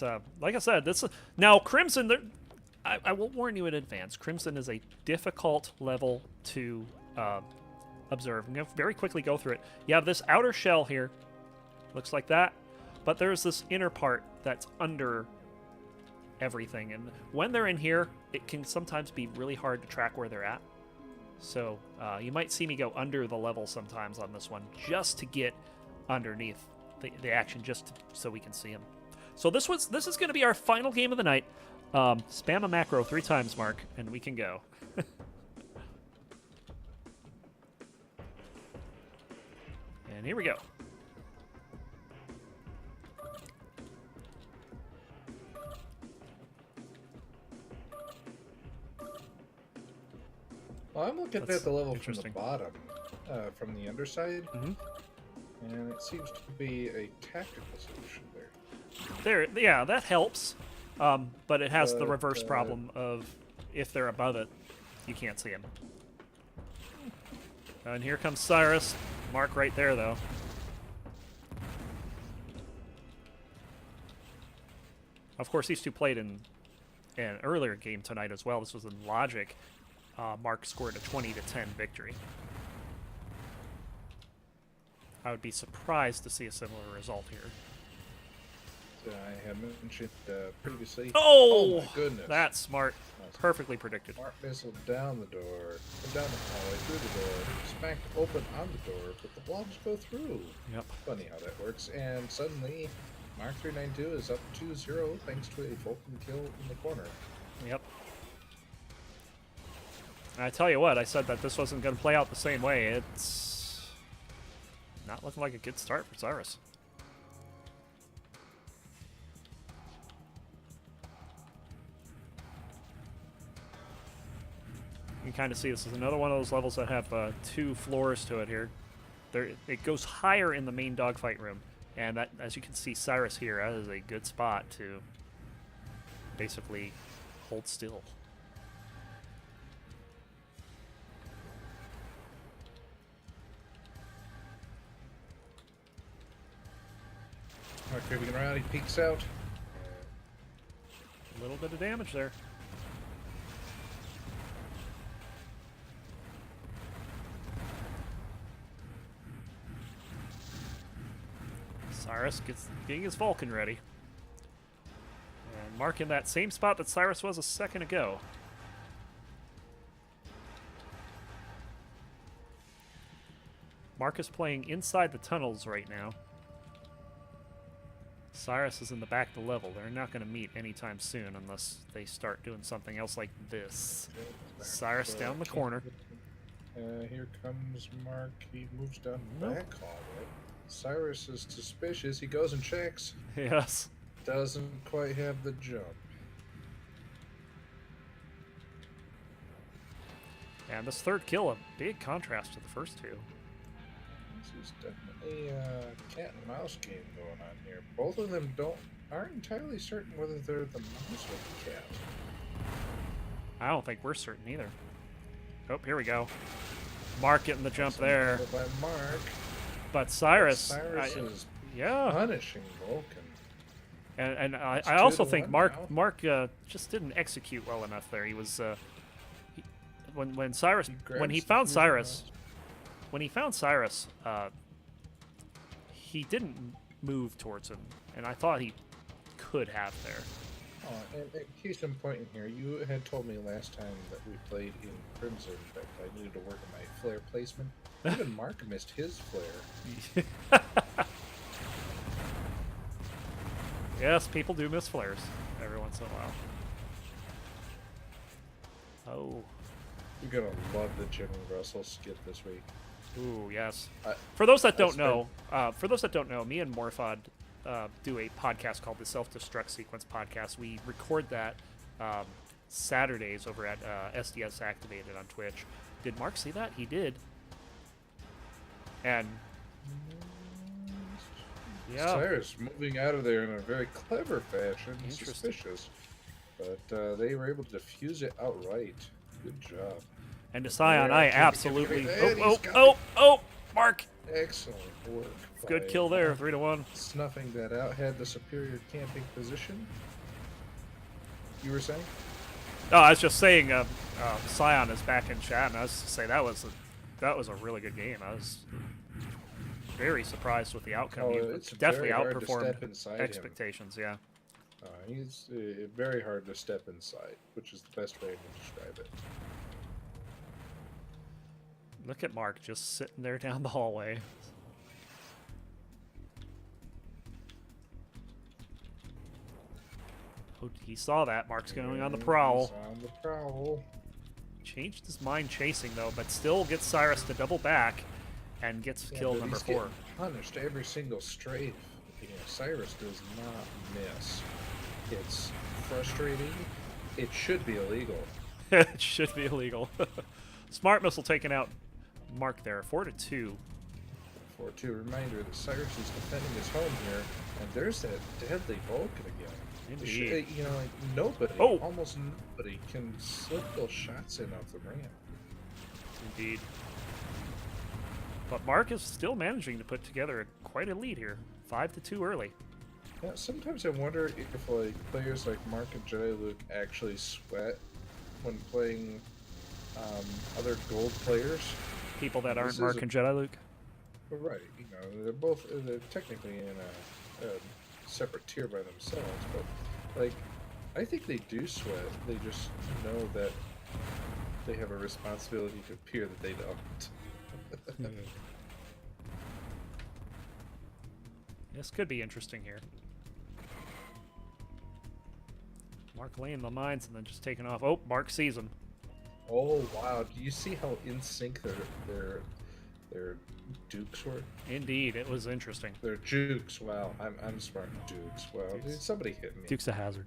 like I said, now Crimson. I will warn you in advance. Crimson is a difficult level to observe. I'm going to very quickly go through it. You have this outer shell here. Looks like that. But there's this inner part that's under everything. And when they're in here, it can sometimes be really hard to track where they're at. So you might see me go under the level sometimes on this one just to get underneath the action, so we can see them. So this is going to be our final game of the night. Spam a macro 3 times, Mark, and we can go. And here we go. Well, I'm looking at the level from the bottom, from the underside, and it seems to be a tactical solution there. Yeah, that helps, but it has the reverse problem of if they're above it, you can't see them. And here comes Cyrus. Mark right there, though. Of course, these two played in an earlier game tonight as well. This was in Logic. Mark scored a 20-10 victory. I would be surprised to see a similar result here. I have mentioned previously. Oh my goodness. That's smart. Perfectly predicted. Mark missile down the door, down the hallway, through the door, smacked open on the door, but the blobs go through. Yep. Funny how that works. And suddenly, Mark392 is up 2-0 thanks to a Vulcan kill in the corner. Yep. And I tell you what, I said that this wasn't going to play out the same way. It's not looking like a good start for Cyrus. You can kind of see this is another one of those levels that have 2 floors to it here. It goes higher in the main dogfight room, and that, as you can see, Cyrus here, that is a good spot to basically hold still. Mark creeping around, he peeks out. A little bit of damage there. Cyrus getting his Vulcan ready. And Mark in that same spot that Cyrus was a second ago. Mark is playing inside the tunnels right now. Cyrus is in the back of the level. They're not going to meet anytime soon unless they start doing something else like this. Cyrus down the corner. Here comes Mark. He moves down the back hallway. Cyrus is suspicious. He goes and checks. Yes. Doesn't quite have the jump. And this third kill, a big contrast to the first two. This is definitely a cat and mouse game going on here. Both of them aren't entirely certain whether they're the mouse or the cat. I don't think we're certain either. Oh, here we go. Mark getting the jump there. By Mark. But Cyrus is yeah, punishing Vulcan. And I also think Mark just didn't execute well enough there. He was when he found Cyrus, he didn't move towards him, and I thought he could have there. Oh, and case in point in here, you had told me last time that we played in Crimson that I needed to work on my flare placement. Even Mark missed his flare. Yes, people do miss flares every once in a while. Oh. You're gonna love the Jimmy Russell skit this week. Ooh, yes. For those that don't know, me and Morphod do a podcast called the Self-Destruct Sequence Podcast. We record that Saturdays over at SDS Activated on Twitch. Did Mark see that? He did. And yeah, Cyrus moving out of there in a very clever fashion. Suspicious, but they were able to defuse it outright. Good job. And to Scion, I absolutely. Oh, Mark! Excellent work. Good by kill there, Mark 3-1. Snuffing that out. Had the superior camping position. You were saying? Oh, I was just saying, Scion is back in chat, and I was to say that was a really good game. I was very surprised with the outcome. Oh, You it's definitely very hard to outperformed step inside him. expectations. Yeah. He's very hard to step inside, which is the best way to describe it. Look at Mark just sitting there down the hallway. Oh, he saw that. Mark's going on the prowl. He's on the prowl. Changed his mind chasing, though, but still gets Cyrus to double back and gets kill but number he's 4. getting punished every single strafe. Cyrus does not miss. It's frustrating. It should be illegal. It should be illegal. Smart missile taking out Mark there. 4-2. 4-2. Reminder that Cyrus is defending his home here, and there's that deadly Vulcan again. Indeed. You know, like nobody, almost nobody can slip those shots in off the ramp. Indeed. But Mark is still managing to put together quite a lead here. 5-2 early. Yeah, sometimes I wonder if like players like Mark and Jedi Luke actually sweat when playing other gold players. People that aren't Mark and Jedi Luke. Right. You know, they're technically in a separate tier by themselves, but like I think they do sweat. They just know that they have a responsibility to appear that they don't. This could be interesting here. Mark laying the mines and then just taking off. Oh, Mark sees him. Oh wow! Do you see how in sync their dukes were? Indeed, it was interesting. They're jukes. Wow, I'm smart. Dukes. Wow, dude, somebody hit me. Duke's a hazard.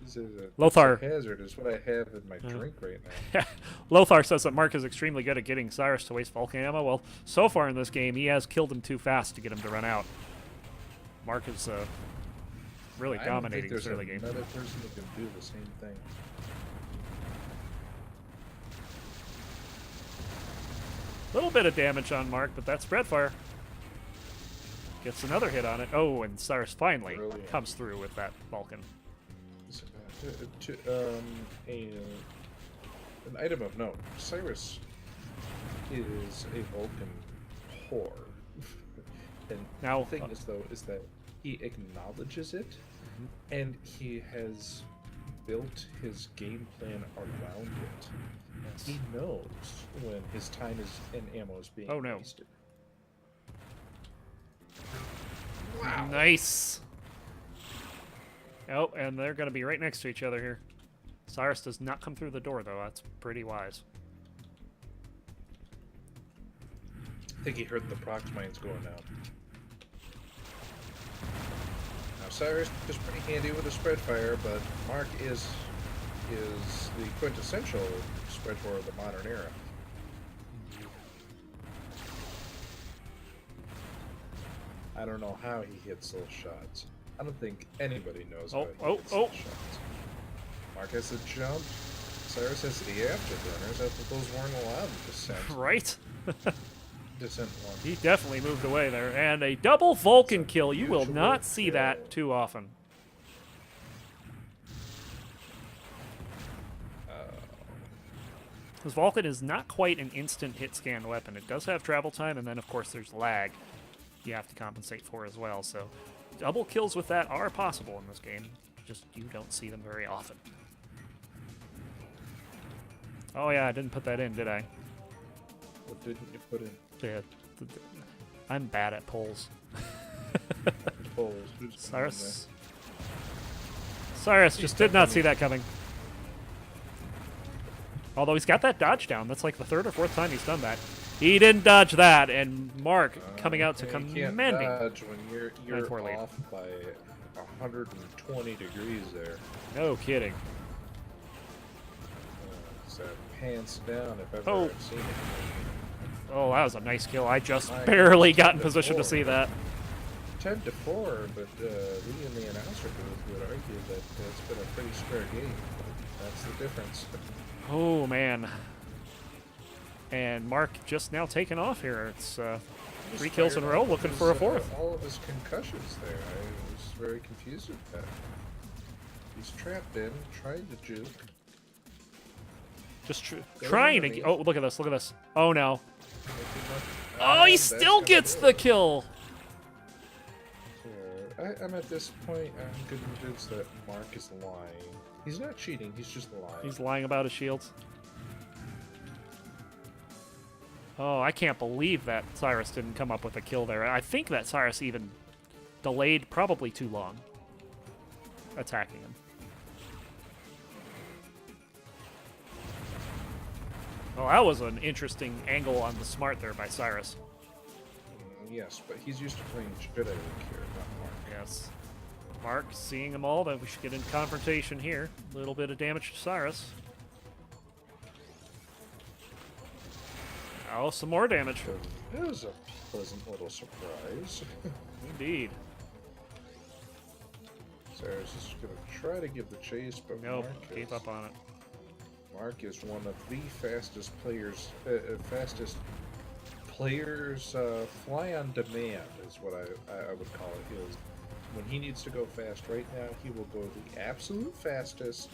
This is a Lothar. hazard is what I have in my drink right now. Lothar says that Mark is extremely good at getting Cyrus to waste Vulcan ammo. Well, so far in this game, he has killed him too fast to get him to run out. Mark is really dominating this early game. Another person who can do the same thing. Little bit of damage on Mark, but that spread fire gets another hit on it. Oh, and Cyrus finally comes through with that Vulcan. An item of note: Cyrus is a Vulcan whore. And now, the thing is, though, is that he acknowledges it, and he has built his game plan around it. yes. He knows when his time and ammo is being wasted. Wow! Nice. Oh, and they're going to be right next to each other here. Cyrus does not come through the door, though. That's pretty wise. I think he heard the prox mines going out. Now Cyrus is pretty handy with a spread fire, but Mark is the quintessential spread fire of the modern era. I don't know how he hits those shots. I don't think anybody knows how he hits those shots. Mark has the jump. Cyrus has the afterburners. I thought those weren't allowed in Descent. Right? Descent 1. He definitely moved away there. And a double Vulcan kill. You will not see that too often. Because Vulcan is not quite an instant hit scan weapon. It does have travel time, and then, of course, there's lag you have to compensate for as well. So double kills with that are possible in this game. Just you don't see them very often. Oh, yeah, I didn't put that in, did I? What didn't you put in? Yeah, I'm bad at polls. Cyrus just did not see that coming. Although he's got that dodge down. That's like the 3rd or 4th time he's done that. He didn't dodge that, and Mark coming out to commanding. You can't dodge when you're off by 120 degrees there. No kidding. So pants down if ever I've seen it. Oh, that was a nice kill. I just barely got in position to see that. 10-4, but we in the announcer booth would argue that it's been a pretty square game. That's the difference. Oh, man. And Mark just now taking off here. It's He 3 just kills in a fired row, off looking his, for a 4th. all of his concussions there. I was very confused with that. He's trapped in, trying to juke. Just trying to. Oh, look at this! Look at this! Oh no! Oh, he And still that's gets gonna the do it. kill. I'm at this point, I'm convinced that Mark is lying. He's not cheating, he's just lying. He's lying about his shields. Oh, I can't believe that Cyrus didn't come up with a kill there. I think that Cyrus even delayed probably too long attacking him. Well, that was an interesting angle on the smart there by Cyrus. Yes, but he's used to playing Jedi Link here, not Mark. Yes. Mark, seeing them all, that we should get in confrontation here. A little bit of damage to Cyrus. Oh, some more damage. That was a pleasant little surprise. Indeed. Cyrus is going to try to give the chase, but Nope, Mark gave is, up on it. Mark is one of the fastest players, fly on demand is what I would call it. He is, when he needs to go fast right now, he will go the absolute fastest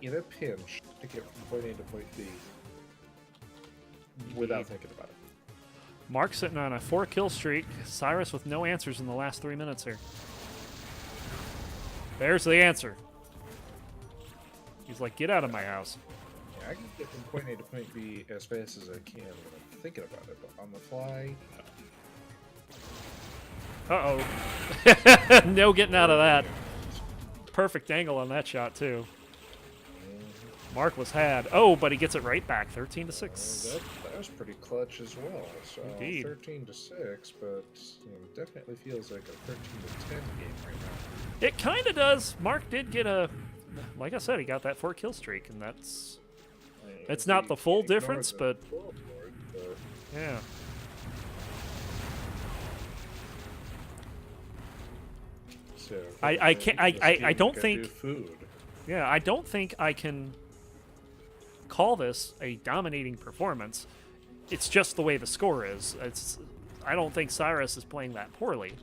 in a pinch to get from point A to point B without thinking about it. Mark sitting on a 4-kill streak. Cyrus with no answers in the last 3 minutes here. There's the answer. He's like, get out of my house. Yeah, I can get from point A to point B as fast as I can when I'm thinking about it, but on the fly, Uh-oh. No getting out of that. Perfect angle on that shot, too. Mark was had. Oh, but he gets it right back. 13-6. that was pretty clutch as well. So Indeed. 13-6, but definitely feels like a 13-10 game right now. It kind of does. Mark did get a... Like I said, he got that 4-kill streak, and that's... It's not the full difference, but... Yeah. So, I can't... I don't think... Food. Yeah, I don't think I can call this a dominating performance. It's just the way the score is. I don't think Cyrus is playing that poorly.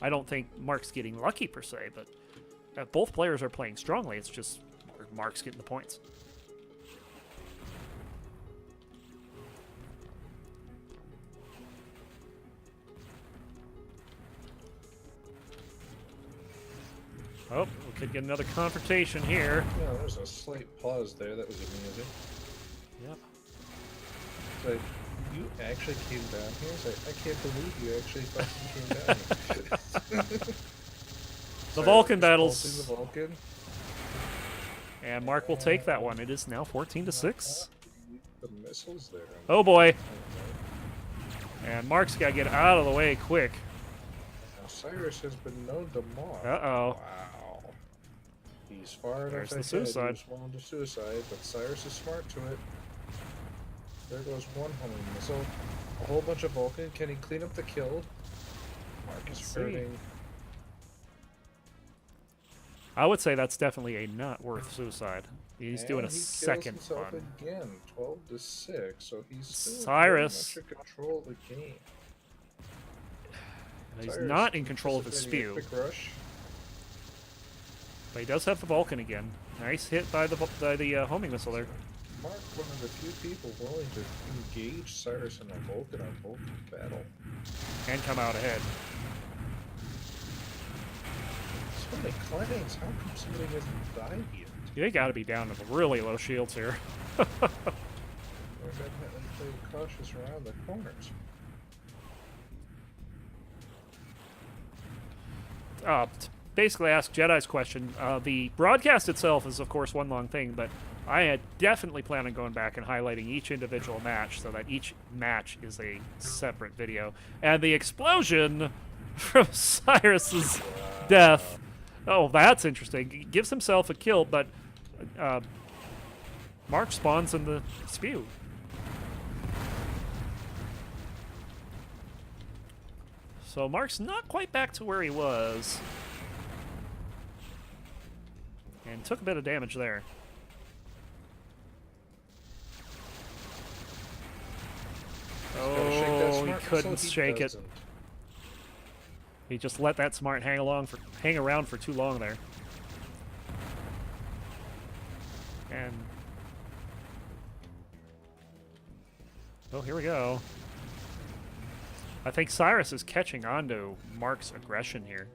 I don't think Mark's getting lucky per se, but both players are playing strongly. It's just Mark's getting the points. Oh, we could get another confrontation here. Yeah, there's a slight pause there. That was amusing. Yep. Like, you actually came down here? It's like, I can't believe you actually fucking came down here. The Vulcan Cyrus battles. pulsing the Vulcan. And Mark will take that one. It is now 14-6. The missiles there. Oh boy. And Mark's got to get out of the way quick. Now, Cyrus has been known to mock. Uh-oh. Wow. He's far enough There's the ahead. suicide. He was willing to suicide, but Cyrus is smart to it. There goes one homing missile. A whole bunch of Vulcan. Can he clean up the kill? Mark is Let's see. hurting. I would say that's definitely a not worth suicide. He's doing a And he second kills himself one. again, 12-6. So he's still Cyrus. very much in control of the game. He's Cyrus not in control of his anticipating a spew. quick rush. But he does have the Vulcan again. Nice hit by the homing missile there. Mark, one of the few people willing to engage Cyrus in a Vulcan on Vulcan battle. And come out ahead. So many clans, how come somebody hasn't died yet? They got to be down to the really low shields here. They're definitely playing cautious around the corners. Basically ask Jedi's question. The broadcast itself is, of course, one long thing, but I had definitely planned on going back and highlighting each individual match so that each match is a separate video. And the explosion from Cyrus's death. Oh, that's interesting. He gives himself a kill, but Mark spawns in the spew. So Mark's not quite back to where he was. And took a bit of damage there. couldn't he shake it. doesn't. He just let that smart hang around for too long there. And oh, here we go. I think Cyrus is catching on to Mark's aggression here.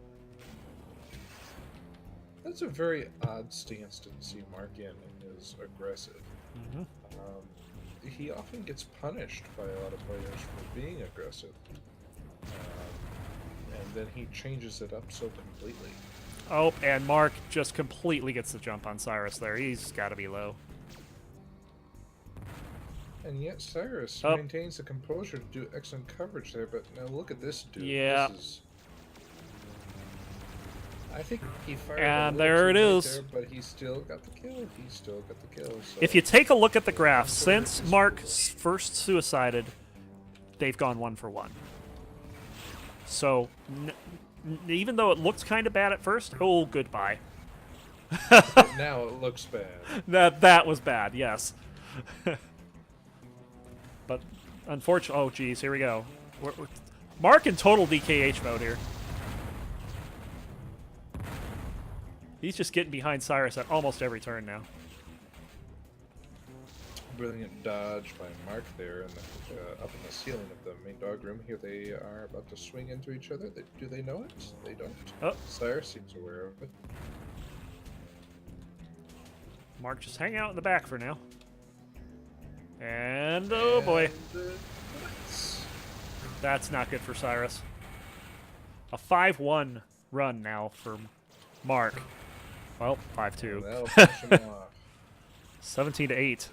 That's a very odd stance to see Mark in, and is aggressive. Mm-hmm. He often gets punished by a lot of players for being aggressive. And then he changes it up so completely. Oh, and Mark just completely gets the jump on Cyrus there. He's got to be low. And yet Cyrus maintains the composure to do excellent coverage there, but now look at this dude. Yeah. This is... I think he fired And a there little it too late is. there, but he still got the kill. He still got the kill. So If you take a look at the graph, since Mark first suicided, they've gone 1 for 1. So, even though it looks kind of bad at first, oh, goodbye. now it looks bad. That was bad, yes. But unfortunately, oh geez, here we go. We're Mark in total DKH mode here. He's just getting behind Cyrus at almost every turn now. Brilliant dodge by Mark there, and up in the ceiling of the main dog room. Here they are about to swing into each other. Do they know it? They don't. Oh. Cyrus seems aware of it. Mark just hang out in the back for now. And oh boy. That's not good for Cyrus. A 5-1 run now for Mark. Well, 5-2. That'll push him off. 17-8.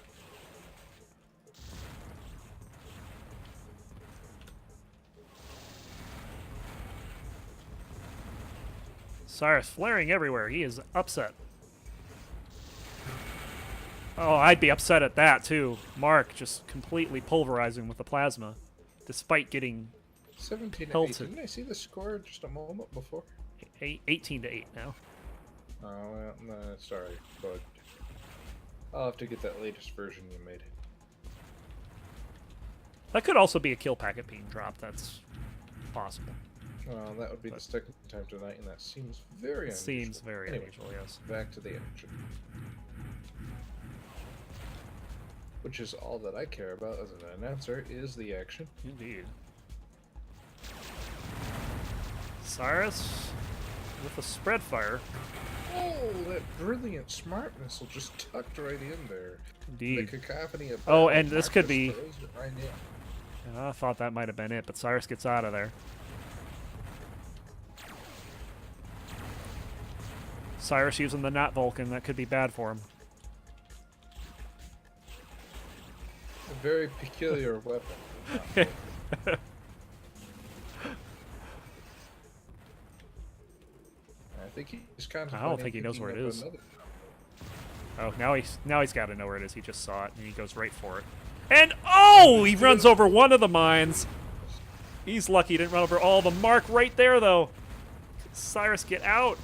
Cyrus flaring everywhere. He is upset. Oh, I'd be upset at that, too. Mark just completely pulverizing with the plasma, despite getting 17-8. pelted. Didn't I see the score just a moment before? 18-8 now. Oh, well, no, sorry, but I'll have to get that latest version you made. That could also be a kill packet being dropped. That's possible. Well, that would be the second time tonight, and that seems very unusual. Seems very Anyway, unusual, yes. back to the action. Which is all that I care about as an announcer, is the action. Indeed. Cyrus with a spread fire. Oh, that brilliant smart missile just tucked right in there. Indeed. The cacophony of Oh, battle, and this Mark could just be... throws it right in. I thought that might have been it, but Cyrus gets out of there. Cyrus using the Not Vulcan, that could be bad for him. A very peculiar weapon. I think he's contemplating. I don't think he knows where it is. Oh, now he's got to know where it is. He just saw it, and he goes right for it. And, oh! He runs over one of the mines. He's lucky he didn't run over all of them. Mark right there, though. Cyrus, get out.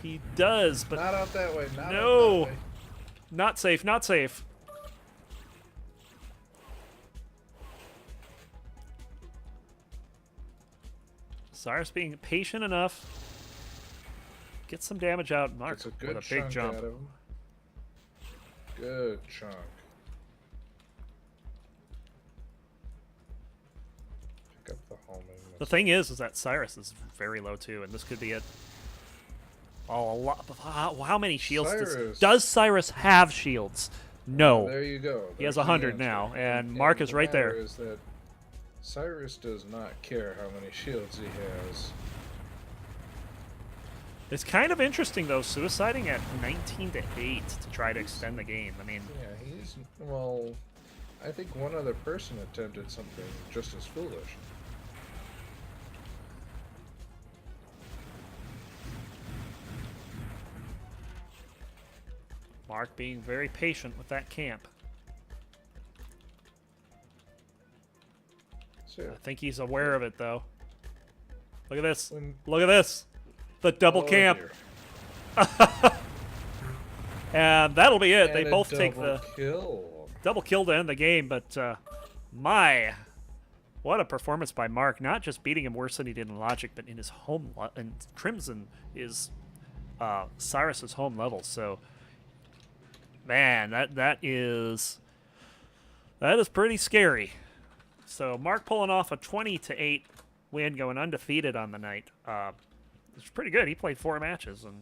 He does, but... Not out that way. Not no. out that way. Not safe, not safe. Cyrus being patient enough. Get some damage out. Mark It's a good with a big jump. out of him. Good chunk. Pick up the homing. The thing is that Cyrus is very low too, and this could be it. Oh, a lot. How many shields does Cyrus have? Shields? No. There you go. He has There's the 100 answer. now, and Mark is right there. Is that Cyrus does not care how many shields he has. It's kind of interesting though, suiciding at 19-8 to try to extend the game. I mean, yeah, he's well. I think one other person attempted something just as foolish. Mark being very patient with that camp. So, I think he's aware of it though. Look at this. when, Look at this. The double camp. dear. And that'll be it. And They a both take double the kill. double kill to end the game, but my, What a performance by Mark! Not just beating him worse than he did in Logic, but in his and Crimson is Cyrus's home level. So, man, that is pretty scary. So Mark pulling off a 20-8 win, going undefeated on the night. It's pretty good. He played 4 matches, and